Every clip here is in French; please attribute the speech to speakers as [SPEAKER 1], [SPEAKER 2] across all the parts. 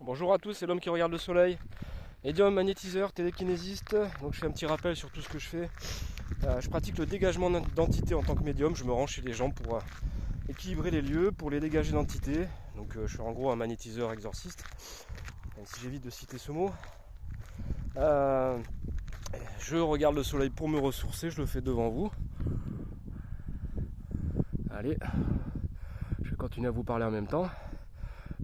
[SPEAKER 1] Bonjour à tous, c'est l'homme qui regarde le soleil. Médium, magnétiseur, télékinésiste. Donc je fais un petit rappel sur tout ce que je fais. Je pratique le dégagement d'entités en tant que médium. Je me rends chez les gens pour équilibrer les lieux, pour les dégager d'entités. Donc je suis en gros un magnétiseur exorciste, même si j'évite de citer ce mot. Je regarde le soleil pour me ressourcer, je le fais devant vous. Allez, je vais continuer à vous parler en même temps.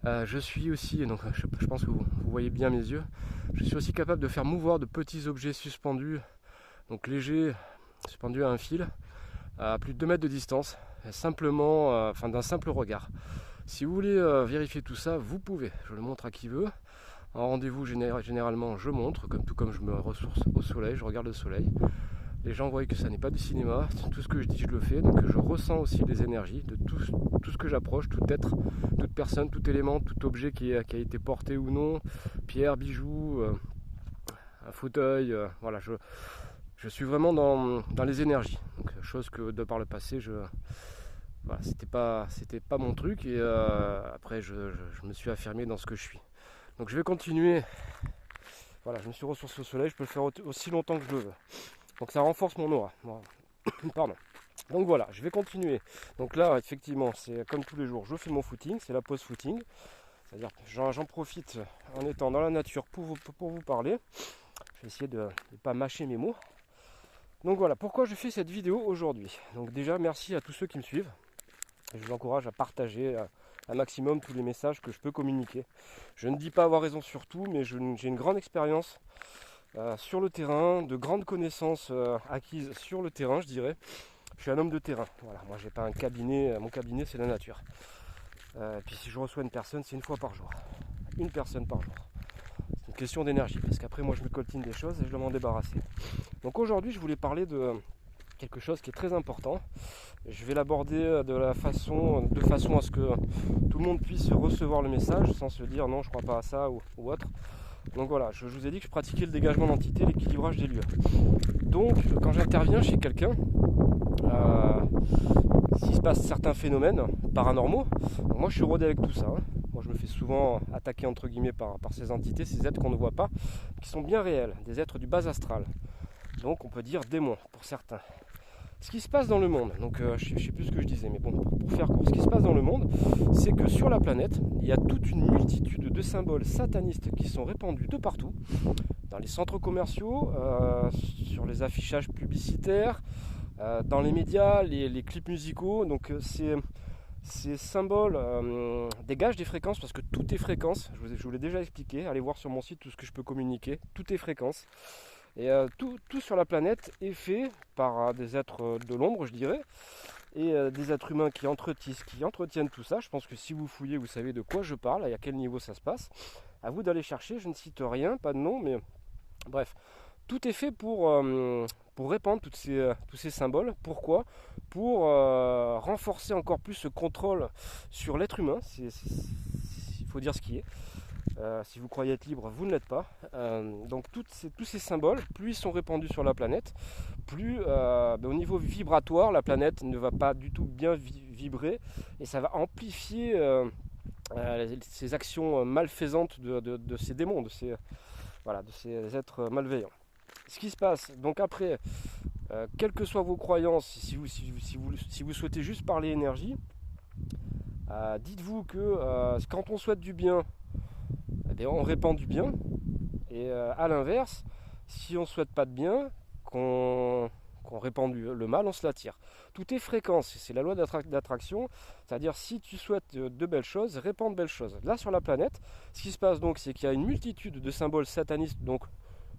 [SPEAKER 1] Je suis aussi, donc je pense que vous voyez bien mes yeux, je suis aussi capable de faire mouvoir de petits objets suspendus, donc légers, suspendus à un fil, à plus de 2 mètres de distance, simplement, d'un simple regard. Si vous voulez vérifier tout ça, vous pouvez, je le montre à qui veut. En rendez-vous, généralement, je montre, tout comme je me ressource au soleil, je regarde le soleil. Les gens voient que ça n'est pas du cinéma, tout ce que je dis je le fais, donc je ressens aussi les énergies de tout ce que j'approche, tout être, toute personne, tout élément, tout objet qui a été porté ou non, pierre, bijoux, un fauteuil, voilà, je suis vraiment dans les énergies, donc chose que de par le passé, voilà, c'était pas mon truc et après je me suis affirmé dans ce que je suis. Donc je vais continuer, voilà, je me suis ressourcé au soleil, je peux le faire aussi longtemps que je le veux. Donc ça renforce mon aura. Pardon. Donc voilà, je vais continuer. Donc là, effectivement, c'est comme tous les jours, je fais mon footing, c'est la pause footing. C'est-à-dire que j'en profite en étant dans la nature pour vous parler. Je vais essayer de ne pas mâcher mes mots. Donc voilà, pourquoi je fais cette vidéo aujourd'hui. Donc déjà, merci à tous ceux qui me suivent. Je vous encourage à partager un maximum tous les messages que je peux communiquer. Je ne dis pas avoir raison sur tout, mais j'ai une grande expérience sur le terrain, de grandes connaissances acquises sur le terrain, je dirais. Je suis un homme de terrain. Voilà, moi j'ai pas un cabinet, mon cabinet c'est la nature. Et puis si je reçois une personne, c'est une fois par jour. Une personne par jour. C'est une question d'énergie, parce qu'après moi je me coltine des choses et je dois m'en débarrasser. Donc aujourd'hui je voulais parler de quelque chose qui est très important. Je vais l'aborder de façon à ce que tout le monde puisse recevoir le message sans se dire non je crois pas à ça ou autre. Donc voilà, je vous ai dit que je pratiquais le dégagement d'entités, l'équilibrage des lieux. Donc quand j'interviens chez quelqu'un, s'il se passe certains phénomènes paranormaux, donc moi je suis rodé avec tout ça. Moi je me fais souvent attaquer entre guillemets par ces entités, ces êtres qu'on ne voit pas, qui sont bien réels, des êtres du bas astral. Donc on peut dire démons pour certains. Ce qui se passe dans le monde, donc je ne sais plus ce que je disais, mais bon, pour faire court, ce qui se passe dans le monde, c'est que sur la planète, il y a toute une multitude de symboles satanistes qui sont répandus de partout, dans les centres commerciaux, sur les affichages publicitaires, dans les médias, les clips musicaux. Donc ces symboles dégagent des fréquences, parce que tout est fréquence, je vous l'ai déjà expliqué, allez voir sur mon site tout ce que je peux communiquer, tout est fréquence. Et tout sur la planète est fait par des êtres de l'ombre, je dirais, et des êtres humains qui entretiennent tout ça. Je pense que si vous fouillez, vous savez de quoi je parle et à quel niveau ça se passe. À vous d'aller chercher, je ne cite rien, pas de nom, mais bref. Tout est fait pour répandre tous ces symboles. Pourquoi ? Pour renforcer encore plus ce contrôle sur l'être humain. Il faut dire ce qui est. Si vous croyez être libre, vous ne l'êtes pas. Donc tous ces symboles, plus ils sont répandus sur la planète, plus au niveau vibratoire, la planète ne va pas du tout bien vibrer et ça va amplifier ces actions malfaisantes de ces démons, de ces êtres malveillants. Ce qui se passe, donc après, quelles que soient vos croyances, si vous souhaitez juste parler énergie, dites-vous que quand on souhaite du bien, on répand du bien, et à l'inverse, si on ne souhaite pas de bien, qu'on répand le mal, on se l'attire. Tout est fréquence, c'est la loi d'attraction, c'est-à-dire si tu souhaites de belles choses, répands de belles choses. Là sur la planète, ce qui se passe donc, c'est qu'il y a une multitude de symboles satanistes, donc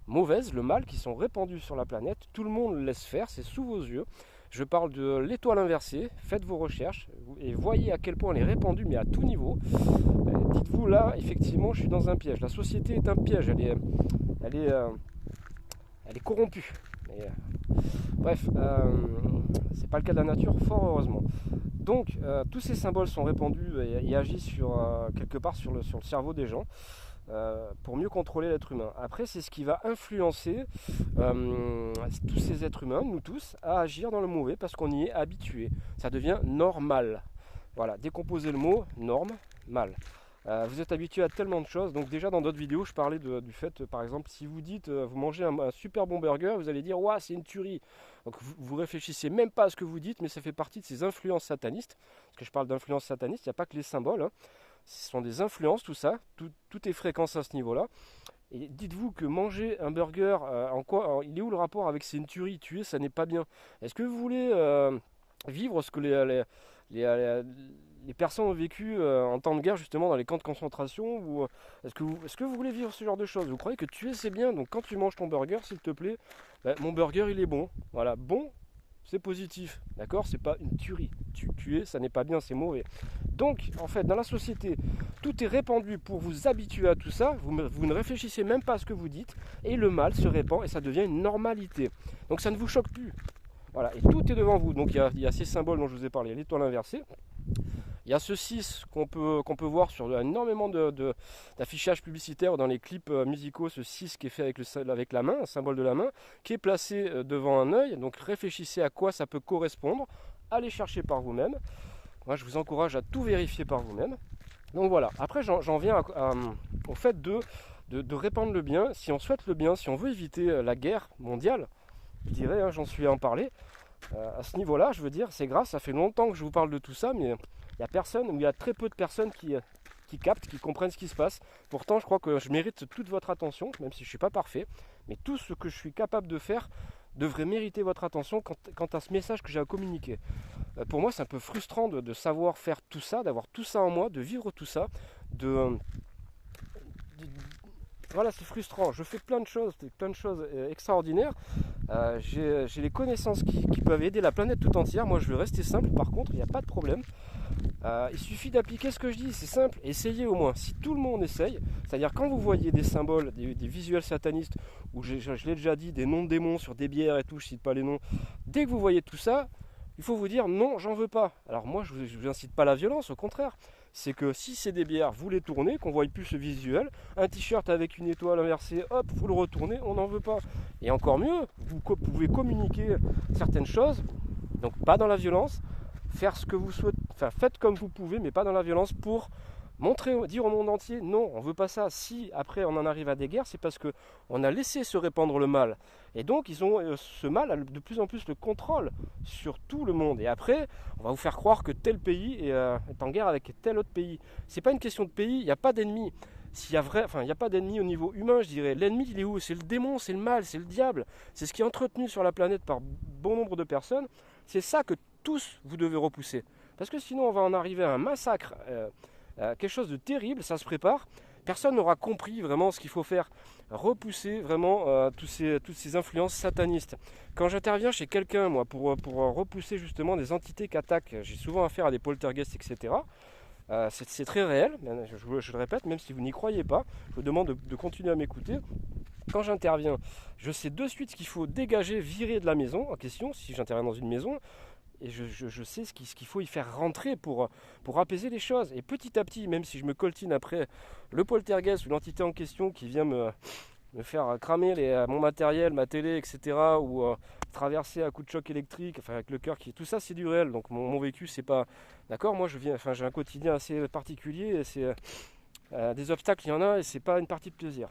[SPEAKER 1] mauvaises, le mal, qui sont répandus sur la planète. Tout le monde le laisse faire, c'est sous vos yeux. Je parle de l'étoile inversée, faites vos recherches et voyez à quel point elle est répandue, mais à tout niveau. Dites-vous là, effectivement, je suis dans un piège. La société est un piège, elle est corrompue. Mais, bref, c'est pas le cas de la nature, fort heureusement. Donc, tous ces symboles sont répandus et agissent quelque part sur le cerveau des gens. Pour mieux contrôler l'être humain. Après, c'est ce qui va influencer tous ces êtres humains, nous tous, à agir dans le mauvais parce qu'on y est habitué. Ça devient normal. Voilà, décomposer le mot norme, mal. Vous êtes habitué à tellement de choses. Donc déjà dans d'autres vidéos, je parlais du fait, par exemple, si vous dites, vous mangez un super bon burger, vous allez dire, ouah, c'est une tuerie. Donc vous réfléchissez même pas à ce que vous dites, mais ça fait partie de ces influences satanistes. Parce que je parle d'influences satanistes, il n'y a pas que les symboles, hein. Ce sont des influences, tout ça, tout est fréquence à ce niveau-là. Et dites-vous que manger un burger, il est où le rapport avec c'est une tuerie, tuer, ça n'est pas bien. Est-ce que vous voulez vivre ce que les- les personnes ont vécu en temps de guerre justement dans les camps de concentration ou est-ce que vous voulez vivre ce genre de choses? Vous croyez que tuer c'est bien, donc quand tu manges ton burger, s'il te plaît, mon burger il est bon. Voilà, bon, c'est positif, d'accord? C'est pas une tuerie. Tuer, ça n'est pas bien, c'est mauvais. Donc, en fait, dans la société, tout est répandu pour vous habituer à tout ça. Vous ne réfléchissez même pas à ce que vous dites, et le mal se répand et ça devient une normalité. Donc, ça ne vous choque plus. Voilà, et tout est devant vous. Donc, il y a ces symboles dont je vous ai parlé, l'étoile inversée. Il y a ce 6 qu'on peut voir sur énormément d'affichages publicitaires dans les clips musicaux, ce 6 qui est fait avec la main, un symbole de la main, qui est placé devant un œil. Donc réfléchissez à quoi ça peut correspondre, allez chercher par vous-même. Moi je vous encourage à tout vérifier par vous-même. Donc voilà, après j'en viens au fait de répandre le bien. Si on souhaite le bien, si on veut éviter la guerre mondiale, je dirais, hein, j'en suis à en parler, à ce niveau-là, je veux dire, c'est grave, ça fait longtemps que je vous parle de tout ça, mais il y a personne, ou il y a très peu de personnes qui captent, qui comprennent ce qui se passe. Pourtant, je crois que je mérite toute votre attention, même si je ne suis pas parfait, mais tout ce que je suis capable de faire devrait mériter votre attention quant à ce message que j'ai à communiquer. Pour moi, c'est un peu frustrant de savoir faire tout ça, d'avoir tout ça en moi, de vivre tout ça, de voilà, c'est frustrant. Je fais plein de choses extraordinaires. J'ai les connaissances qui peuvent aider la planète tout entière. Moi, je veux rester simple, par contre, il n'y a pas de problème. Il suffit d'appliquer ce que je dis, c'est simple. Essayez au moins. Si tout le monde essaye, c'est-à-dire quand vous voyez des symboles, des visuels satanistes, ou je l'ai déjà dit, des noms de démons sur des bières et tout, je ne cite pas les noms, dès que vous voyez tout ça, il faut vous dire non, j'en veux pas. Alors moi, je vous incite pas à la violence, au contraire. C'est que si c'est des bières, vous les tournez, qu'on ne voit plus ce visuel. Un t-shirt avec une étoile inversée, hop, vous le retournez, on n'en veut pas. Et encore mieux, vous pouvez communiquer certaines choses, donc pas dans la violence, faire ce que vous souhaitez, enfin faites comme vous pouvez, mais pas dans la violence pour dire au monde entier non, on ne veut pas ça. Si après on en arrive à des guerres, c'est parce qu'on a laissé se répandre le mal. Et donc ils ont ce mal a de plus en plus le contrôle sur tout le monde. Et après, on va vous faire croire que tel pays est en guerre avec tel autre pays. C'est pas une question de pays, il n'y a pas d'ennemi. Il n'y a pas d'ennemi au niveau humain, je dirais. L'ennemi, il est où? C'est le démon, c'est le mal, c'est le diable. C'est ce qui est entretenu sur la planète par bon nombre de personnes. C'est ça que tous vous devez repousser. Parce que sinon, on va en arriver à un massacre. Quelque chose de terrible, ça se prépare. Personne n'aura compris vraiment ce qu'il faut faire. Repousser vraiment toutes ces influences satanistes. Quand j'interviens chez quelqu'un, moi, pour repousser justement des entités qui attaquent, j'ai souvent affaire à des poltergeists, etc. C'est très réel, je le répète, même si vous n'y croyez pas, je vous demande de continuer à m'écouter. Quand j'interviens, je sais de suite ce qu'il faut dégager, virer de la maison en question, si j'interviens dans une maison. Et je sais ce qu'il faut y faire rentrer pour apaiser les choses. Et petit à petit, même si je me coltine après le poltergeist ou l'entité en question qui vient me faire cramer mon matériel, ma télé, etc. ou traverser à coup de choc électrique, enfin avec le cœur qui... Tout ça, c'est du réel. Donc mon vécu, c'est pas... D'accord, moi j'ai un quotidien assez particulier. Et c'est des obstacles, il y en a et c'est pas une partie de plaisir.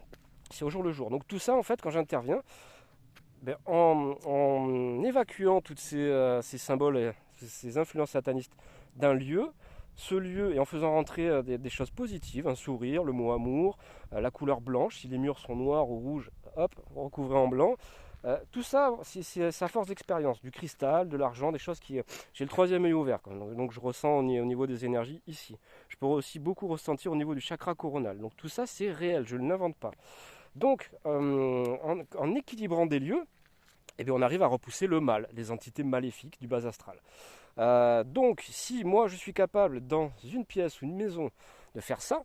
[SPEAKER 1] C'est au jour le jour. Donc tout ça, en fait, quand j'interviens, en évacuant tous ces symboles et ces influences satanistes d'un lieu, ce lieu, et en faisant rentrer des choses positives, un sourire, le mot amour, la couleur blanche, si les murs sont noirs ou rouges, hop, recouvrés en blanc. Tout ça, c'est sa force d'expérience, du cristal, de l'argent, des choses qui... J'ai le troisième œil ouvert, donc je ressens au niveau des énergies ici. Je peux aussi beaucoup ressentir au niveau du chakra coronal. Donc tout ça, c'est réel, je ne l'invente pas. Donc, en équilibrant des lieux, eh bien, on arrive à repousser le mal, les entités maléfiques du bas astral. Donc, si moi je suis capable dans une pièce ou une maison de faire ça,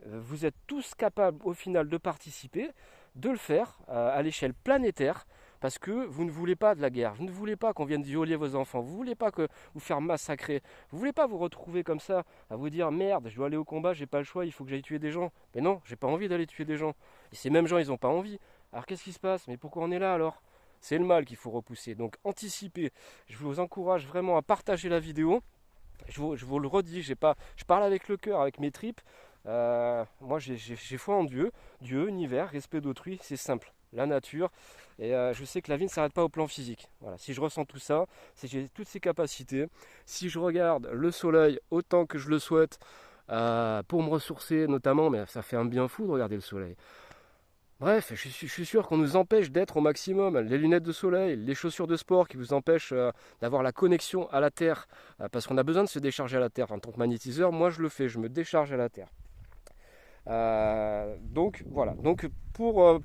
[SPEAKER 1] vous êtes tous capables au final de participer, de le faire à l'échelle planétaire, parce que vous ne voulez pas de la guerre, vous ne voulez pas qu'on vienne violer vos enfants, vous ne voulez pas que vous faire massacrer, vous ne voulez pas vous retrouver comme ça à vous dire merde, je dois aller au combat, j'ai pas le choix, il faut que j'aille tuer des gens. Mais non, j'ai pas envie d'aller tuer des gens. Et ces mêmes gens, ils n'ont pas envie. Alors qu'est-ce qui se passe? Mais pourquoi on est là alors? C'est le mal qu'il faut repousser. Donc anticipez. Je vous encourage vraiment à partager la vidéo. Je vous le redis, je parle avec le cœur, avec mes tripes. Moi j'ai foi en Dieu, Dieu, univers, respect d'autrui, c'est simple. La nature, et je sais que la vie ne s'arrête pas au plan physique. Voilà, si je ressens tout ça, si j'ai toutes ces capacités, si je regarde le soleil autant que je le souhaite, pour me ressourcer notamment, mais ça fait un bien fou de regarder le soleil. Bref, je suis sûr qu'on nous empêche d'être au maximum. Les lunettes de soleil, les chaussures de sport qui vous empêchent d'avoir la connexion à la Terre, parce qu'on a besoin de se décharger à la Terre. En tant que magnétiseur, moi je le fais, je me décharge à la Terre. Donc voilà, donc pour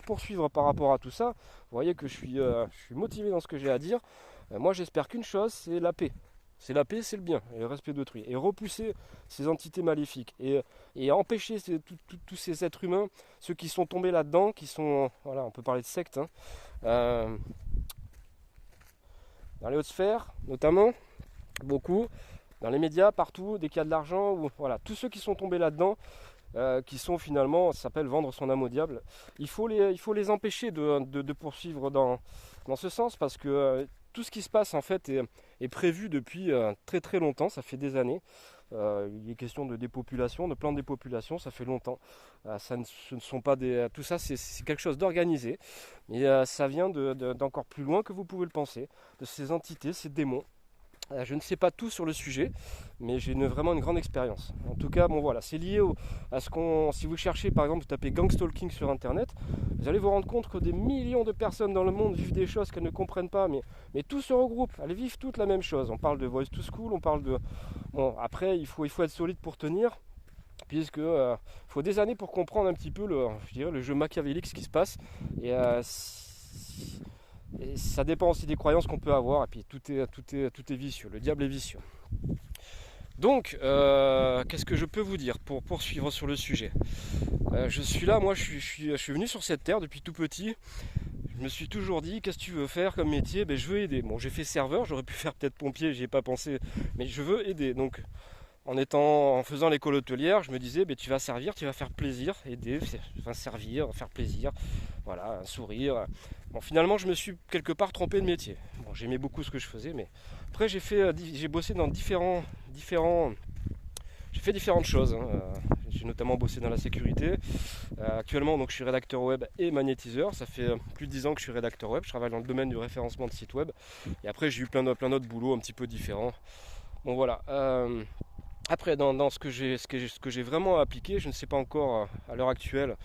[SPEAKER 1] poursuivre par rapport à tout ça, vous voyez que je suis motivé dans ce que j'ai à dire. Moi j'espère qu'une chose, c'est la paix. C'est la paix, c'est le bien, et le respect d'autrui. Et repousser ces entités maléfiques. Et empêcher tous ces êtres humains, ceux qui sont tombés là-dedans, qui sont, voilà, on peut parler de secte, hein, dans les hautes sphères notamment, beaucoup, dans les médias, partout, dès qu'il y a de l'argent, ou, voilà, tous ceux qui sont tombés là-dedans, qui sont finalement, ça s'appelle vendre son âme au diable. Il faut les empêcher de poursuivre dans ce sens parce que tout ce qui se passe en fait est prévu depuis très très longtemps, ça fait des années. Il est question de dépopulation, de plan de dépopulation, ça fait longtemps. Ce ne sont pas tout ça, c'est quelque chose d'organisé, mais ça vient d'encore plus loin que vous pouvez le penser, de ces entités, ces démons. Je ne sais pas tout sur le sujet, mais j'ai vraiment une grande expérience. En tout cas, bon voilà, c'est lié à ce qu'on. Si vous cherchez, par exemple, vous tapez gang stalking sur internet, vous allez vous rendre compte que des millions de personnes dans le monde vivent des choses qu'elles ne comprennent pas, mais tout se regroupe, elles vivent toutes la même chose. On parle de Voice to School, on parle de. Bon, après, il faut être solide pour tenir, puisque faut des années pour comprendre un petit peu le jeu machiavélique, ce qui se passe. Et ça dépend aussi des croyances qu'on peut avoir, et puis tout est vicieux, le diable est vicieux. Donc, qu'est-ce que je peux vous dire pour poursuivre sur le sujet? Je suis là, moi je suis venu sur cette terre depuis tout petit. Je me suis toujours dit, qu'est-ce que tu veux faire comme métier? Je veux aider. Bon, j'ai fait serveur, j'aurais pu faire peut-être pompier, j'y ai pas pensé, mais je veux aider. Donc, en faisant l'école hôtelière, je me disais, tu vas servir, tu vas faire plaisir, aider, servir, faire plaisir, voilà, un sourire. Bon, finalement, je me suis quelque part trompé de métier. Bon, j'aimais beaucoup ce que je faisais, mais après, j'ai bossé dans j'ai fait différentes choses. Hein. J'ai notamment bossé dans la sécurité. Actuellement, donc, je suis rédacteur web et magnétiseur. Ça fait plus de 10 ans que je suis rédacteur web. Je travaille dans le domaine du référencement de sites web. Et après, j'ai eu plein d'autres boulots un petit peu différents. Bon, voilà. Après, dans ce que j'ai vraiment appliqué, je ne sais pas encore à l'heure actuelle,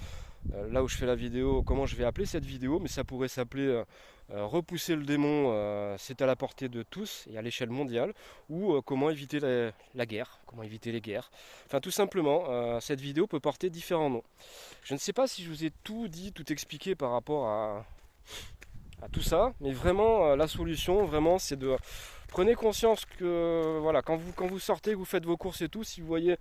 [SPEAKER 1] là où je fais la vidéo, comment je vais appeler cette vidéo, mais ça pourrait s'appeler repousser le démon, c'est à la portée de tous et à l'échelle mondiale, ou comment éviter la guerre, comment éviter les guerres. Enfin, tout simplement, cette vidéo peut porter différents noms. Je ne sais pas si je vous ai tout dit, tout expliqué par rapport à tout ça, mais vraiment, la solution, vraiment, c'est de. Prenez conscience que voilà, quand vous sortez, que vous faites vos courses et tout, si vous voyez,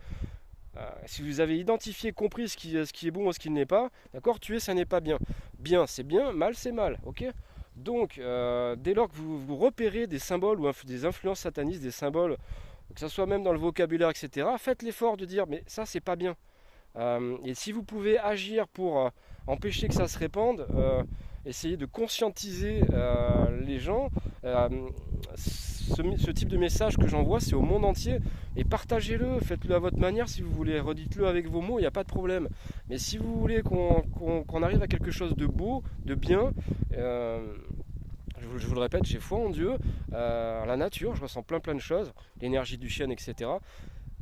[SPEAKER 1] si vous avez identifié, compris ce qui est bon et ce qui ne l'est pas, d'accord, tuer ça n'est pas bien. Bien c'est bien, mal c'est mal, ok. Donc dès lors que vous repérez des symboles ou des influences satanistes, des symboles, que ce soit même dans le vocabulaire, etc., faites l'effort de dire mais ça c'est pas bien. Et si vous pouvez agir pour empêcher que ça se répande, essayez de conscientiser les gens. Ce type de message que j'envoie, c'est au monde entier. Et partagez-le, faites-le à votre manière si vous voulez. Redites-le avec vos mots, il n'y a pas de problème. Mais si vous voulez qu'on arrive à quelque chose de beau, de bien, je vous le répète, j'ai foi en Dieu, la nature, je ressens plein de choses, l'énergie du chêne, etc.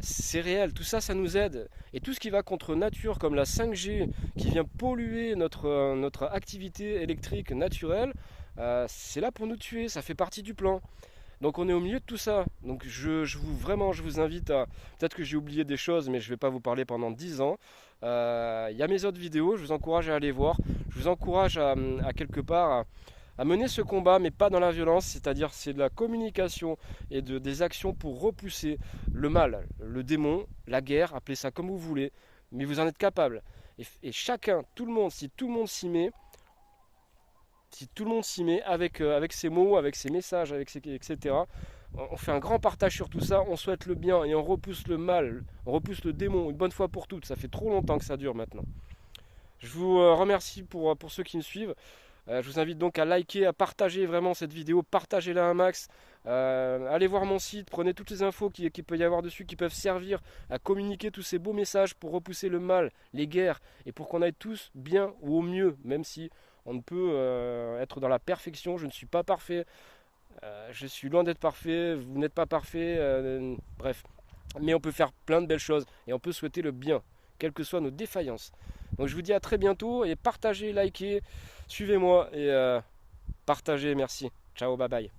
[SPEAKER 1] C'est réel, tout ça, ça nous aide. Et tout ce qui va contre nature, comme la 5G, qui vient polluer notre activité électrique naturelle, c'est là pour nous tuer, ça fait partie du plan. Donc on est au milieu de tout ça. Donc je vous invite à... Peut-être que j'ai oublié des choses, mais je ne vais pas vous parler pendant 10 ans. Il y a mes autres vidéos, je vous encourage à aller voir. Je vous encourage à quelque part... à mener ce combat, mais pas dans la violence, c'est-à-dire c'est de la communication et des actions pour repousser le mal, le démon, la guerre, appelez ça comme vous voulez, mais vous en êtes capable. Et chacun, tout le monde, si tout le monde s'y met, avec ses mots, avec ses messages, etc., on fait un grand partage sur tout ça, on souhaite le bien et on repousse le mal, on repousse le démon une bonne fois pour toutes. Ça fait trop longtemps que ça dure maintenant. Je vous remercie pour ceux qui me suivent. Je vous invite donc à liker, à partager vraiment cette vidéo, partagez-la un max, Allez voir mon site, prenez toutes les infos qu'il peut y avoir dessus qui peuvent servir à communiquer tous ces beaux messages pour repousser le mal, les guerres, et pour qu'on aille tous bien ou au mieux, même si on ne peut être dans la perfection. Je ne suis pas parfait, je suis loin d'être parfait, vous n'êtes pas parfait, bref. Mais on peut faire plein de belles choses et on peut souhaiter le bien, quelles que soient nos défaillances. Donc je vous dis à très bientôt et partagez, likez, suivez-moi et partagez, merci. Ciao, bye bye.